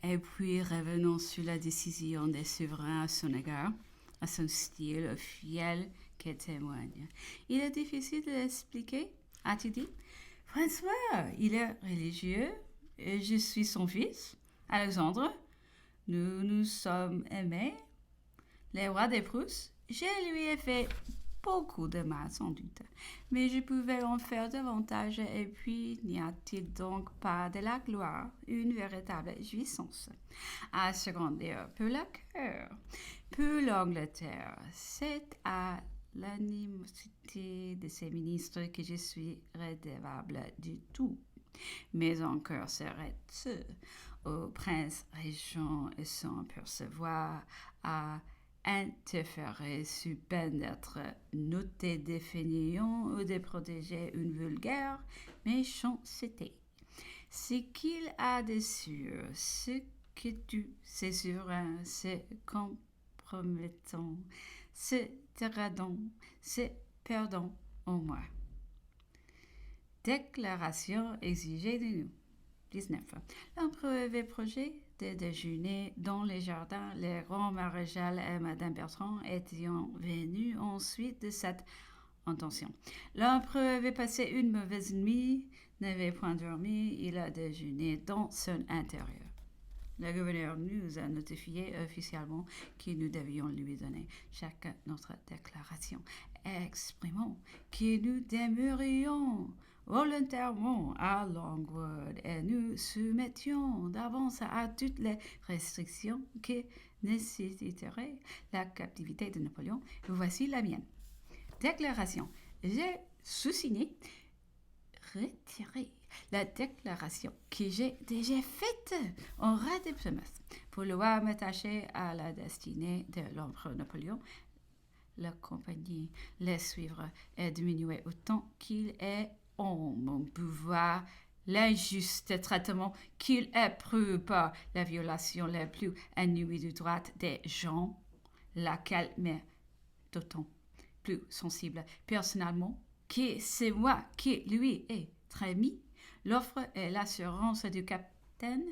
Et puis revenons sur la décision des souverains à son égard, à son style fiel qui témoigne. Il est difficile de l'expliquer, a-t-il dit. François, il est religieux et je suis son fils. Alexandre, nous nous sommes aimés. Les rois des Prousses, je lui ai fait beaucoup de mal sans doute, mais je pouvais en faire davantage et puis n'y a-t-il donc pas de la gloire, une véritable jouissance à se grandir pour le cœur, pour l'Angleterre, c'est à l'animosité de ses ministres que je suis redevable du tout. Mais encore serait-ce au prince régent et sans percevoir à interférer sous peine d'être noté de fainéant ou de protéger une vulgaire méchanceté. Ce qu'il a de sûr, ce que tu sais sur c'est compromettant, c'est dégradant, c'est perdant au moins. Déclaration exigée de nous. 19. L'empereur avait projet de déjeuner dans les jardins. Les grands maréchal et Madame Bertrand étaient venus ensuite de cette intention. L'empereur avait passé une mauvaise nuit, n'avait point dormi, il a déjeuné dans son intérieur. Le gouverneur nous a notifié officiellement que nous devions lui donner chacun notre déclaration, exprimant que nous demeurions volontairement à Longwood et nous soumettions d'avance à toutes les restrictions que nécessiterait la captivité de Napoléon. Voici la mienne. Déclaration. J'ai sous-signé, retiré la déclaration que j'ai déjà faite en rade de Plymouth pour le voir m'attacher à la destinée de l'empereur Napoléon. La compagnie les suivre et diminuer autant qu'il est en mon pouvoir l'injuste traitement qu'il éprouve par la violation la plus inouïe du droit des gens, laquelle m'est d'autant plus sensible personnellement que c'est moi qui lui ai transmis l'offre et l'assurance du capitaine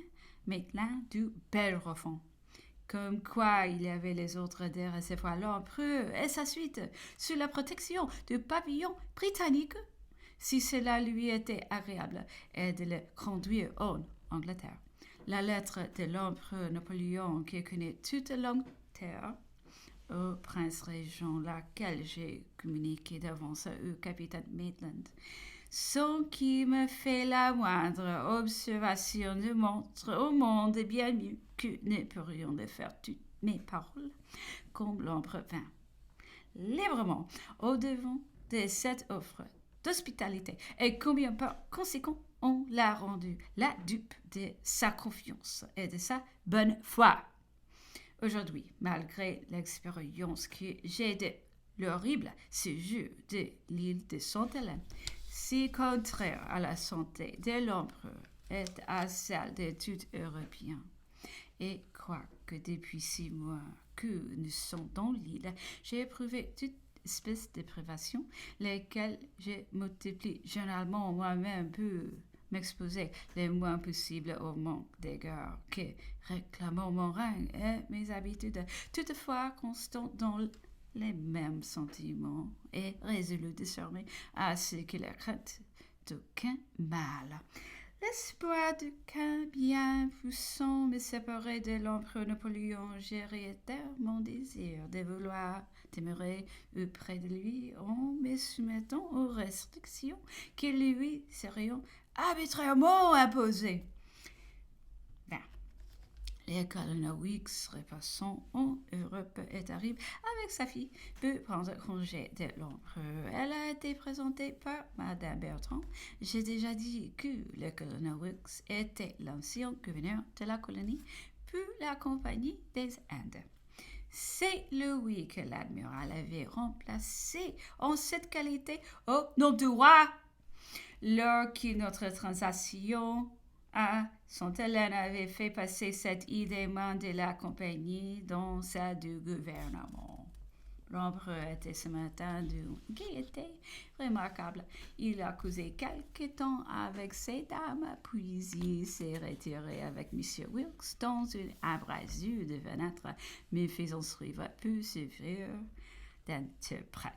Maitland du Bellerophon. Comme quoi il y avait les autres de recevoir l'empereur et sa suite sous la protection du pavillon britannique, si cela lui était agréable, et de le conduire en Angleterre. La lettre de l'empereur Napoléon qui connaît toute l'Angleterre au prince régent, laquelle j'ai communiqué d'avance au capitaine Maitland, sans qu'il me fait la moindre observation, ne montre au monde bien mieux que ne pourrions le faire toutes mes paroles, comme l'empereur vint librement au-devant de cette offre d'hospitalité et combien par conséquent on l'a rendu la dupe de sa confiance et de sa bonne foi. Aujourd'hui, malgré l'expérience que j'ai de l'horrible séjour de l'île de Sainte-Hélène, si contraire à la santé de l'empereur et à celle de tout Européen, et quoique depuis 6 mois que nous sommes dans l'île, j'ai éprouvé toute espèce de privation, lesquelles je multiplie généralement moi-même pour m'exposer le moins possible au manque d'égards que réclamant mon rang et mes habitudes, toutefois constant dans les mêmes sentiments et résolu désormais à ce que la crainte d'aucun mal. L'espoir qu'un bien puissant me séparait de l'empereur Napoléon, j'ai réitéré mon désir de vouloir demeurer auprès de lui en me soumettant aux restrictions qui lui seraient arbitrairement imposées. Les colonels Weeks, repassant en Europe, est arrivé avec sa fille pour prendre congé de l'empereur. Elle a été présentée par Madame Bertrand. J'ai déjà dit que le colonel Weeks était l'ancien gouverneur de la colonie pour la compagnie des Indes. C'est lui que l'admiral avait remplacé en cette qualité au nom du roi. Lors que notre transaction à Sainte-Hélène avait fait passer cette idée de la compagnie dans celle du gouvernement. L'empereur était ce matin d'une gaieté remarquable. Il a causé quelque temps avec ces dames, puis il s'est retiré avec M. Wilkes dans une embrasure de fenêtre, me faisant suivre peu sévère d'interprète.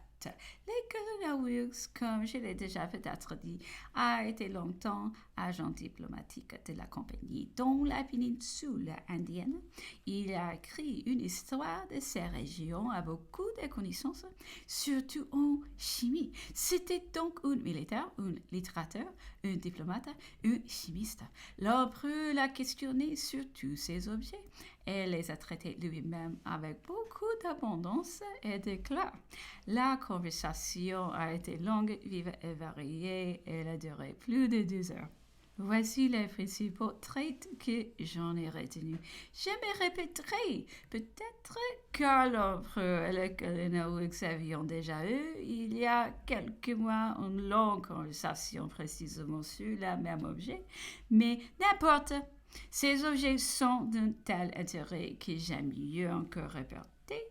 Le colonel Wilkes, comme je l'ai déjà peut-être dit, a été longtemps agent diplomatique de la compagnie dans la péninsule indienne. Il a écrit une histoire de ces régions à beaucoup de connaissances, surtout en chimie. C'était donc un militaire, un littérateur, un diplomate, un chimiste. L'empereur l'a questionné sur tous ces objets et les a traités lui-même avec beaucoup d'abondance et d'éclat. La conversation a été longue, vive et variée. Elle a duré plus de 2 heures. Voici les principaux traits que j'en ai retenus. Je me répéterai, peut-être car l'empereur et le colonel Wilkes avions déjà eu, il y a quelques mois, une longue conversation précisément sur le même objet, mais n'importe. Ces objets sont d'un tel intérêt que j'aime mieux encore répéter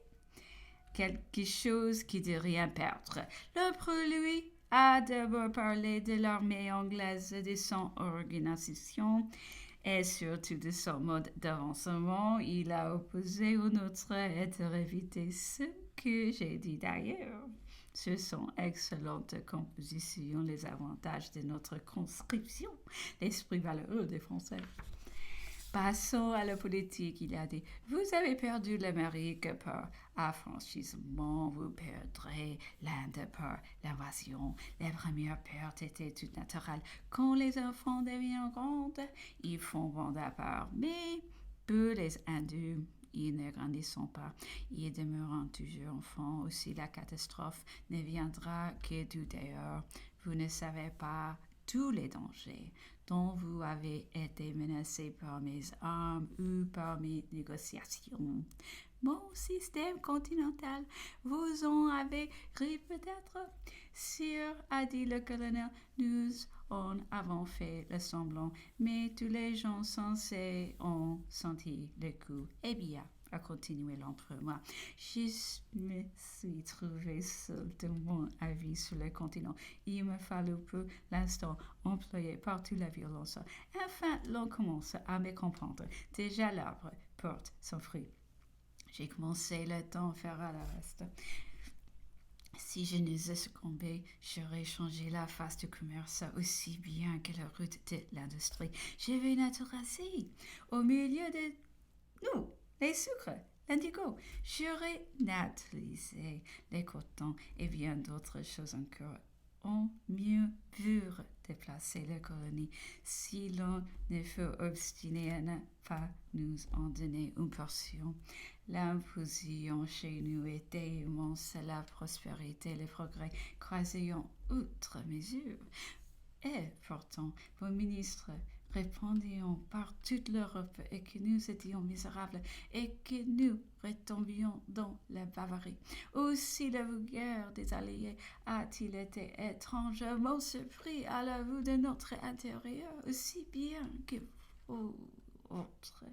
quelque chose qui de rien perdre. L'empereur, lui, a d'abord parlé de l'armée anglaise, de son organisation et surtout de son mode d'avancement. Il a opposé une autre et de réviter ce que j'ai dit d'ailleurs. Ce sont excellentes compositions, les avantages de notre conscription, l'esprit valeureux des Français. Passons à la politique, il a dit. Vous avez perdu l'Amérique par affranchissement, vous perdrez l'Inde par l'invasion. Les premières pertes étaient toutes naturelles. Quand les enfants deviennent grands, ils font bande à part. Mais peu les hindous, ils ne grandissent pas. Ils demeurent toujours enfants. Aussi, la catastrophe ne viendra que du dehors. Vous ne savez pas tous les dangers dont vous avez été menacé par mes armes ou par mes négociations. Mon système continental, vous en avez ri peut-être? Sire, a dit le colonel, nous en avons fait le semblant, mais tous les gens sensés ont senti le coup. Eh bien, a continué l'empereur, moi, je me suis trouvé seul de mon avis sur le continent. Il me fallut peu l'instant employé partout la violence. Enfin, l'on commence à me comprendre. Déjà l'arbre porte son fruit. J'ai commencé le temps faire à la reste. Si je n'eusse succombé, j'aurais changé la face du commerce aussi bien que la route de l'industrie. Je vais naturaliser au milieu de nous les sucres, l'indigo. J'aurais naturalisé les cotons et bien d'autres choses encore. On mieux pur déplacer la colonie si l'on ne fut obstiné à ne pas nous en donner une portion. L'imposition chez nous était immense, la prospérité, les progrès croisaient outre mesure. Et pourtant, vos ministres répandions par toute l'Europe et que nous étions misérables et que nous retombions dans la Bavarie. Aussi la vulgaire des Alliés a-t-il été étrangement surpris à la vue de notre intérieur, aussi bien que vous autres,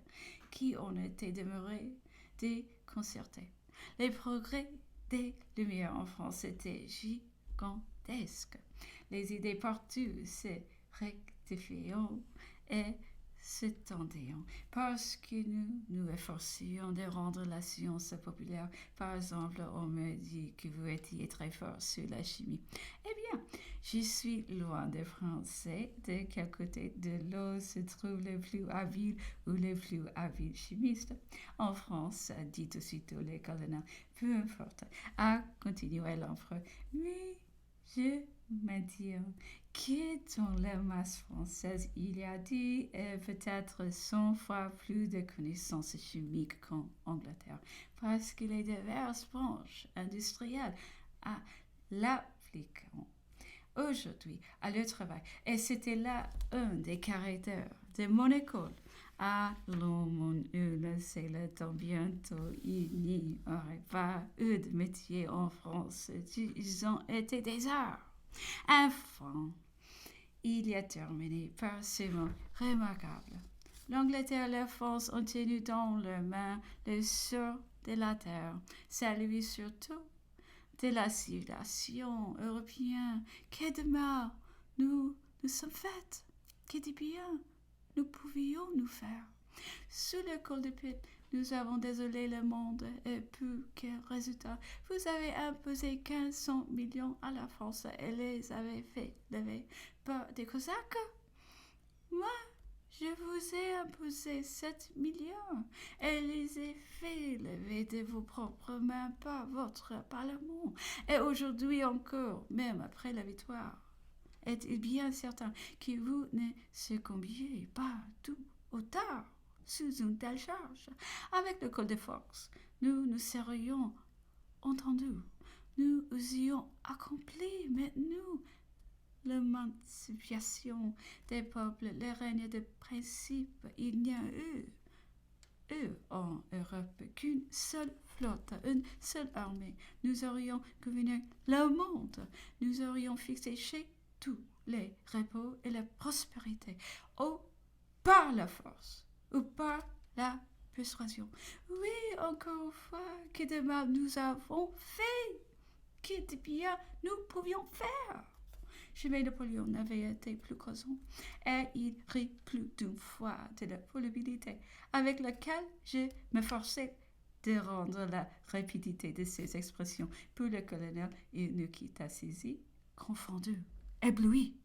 qui en étaient demeurés déconcertés. Les progrès des Lumières en France étaient gigantesques. Les idées partout se rectifiant et s'étendions parce que nous nous efforcions de rendre la science populaire. Par exemple, on me dit que vous étiez très fort sur la chimie. Eh bien, je suis loin des Français de quel côté de l'eau se trouve le plus habile ou le plus habile chimiste. En France, dit aussitôt le colonel, peu importe, a continué l'empereur, mais je m'attire que dans la masse française, il y a 10 et peut-être 100 fois plus de connaissances chimiques qu'en Angleterre, parce que les diverses branches industrielles à l'appliquent aujourd'hui à leur travail. Et c'était là un des caractères de mon école. Allons, mon Hull, c'est le temps bientôt. Il n'y aurait pas eu de métier en France. Ils ont été des arts. Enfin, il y a terminé par ces mots remarquables. L'Angleterre et la France ont tenu dans leurs mains le sort de la terre. C'est lui surtout de la civilisation européenne. Que de mal nous sommes faits. Que de bien nous pouvions nous faire. Sous le col de Pitt, nous avons désolé le monde et puis quel résultat. Vous avez imposé 1500 millions à la France et les avez fait lever par des Cosaques. Moi, je vous ai imposé 7 millions et les ai fait lever de vos propres mains par votre Parlement. Et aujourd'hui encore, même après la victoire, êtes-il bien certain que vous ne succombiez pas tout au tard sous une telle charge? Avec le col de force, nous nous serions entendus, nous ayons accompli, mais nous, l'émancipation des peuples, le règne de principe, il n'y a eu en Europe qu'une seule flotte, une seule armée. Nous aurions gouverné le monde, nous aurions fixé chez tous les repos et la prospérité, ou par la force, ou par la persuasion. Oui, encore une fois, que de mal nous avons fait, que de bien nous pouvions faire. Jamais Napoléon n'avait été plus causant, et il rit plus d'une fois de la probabilité avec laquelle je m'efforçais de rendre la rapidité de ses expressions. Pour le colonel, il nous quitta saisi, confondu, ébloui.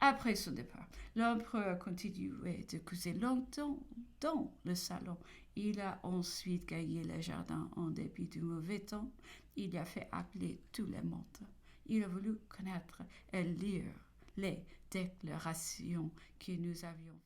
Après son départ, l'empereur continuait de causer longtemps dans le salon. Il a ensuite gagné le jardin en dépit du mauvais temps. Il a fait appeler tout le monde. Il a voulu connaître et lire les déclarations que nous avions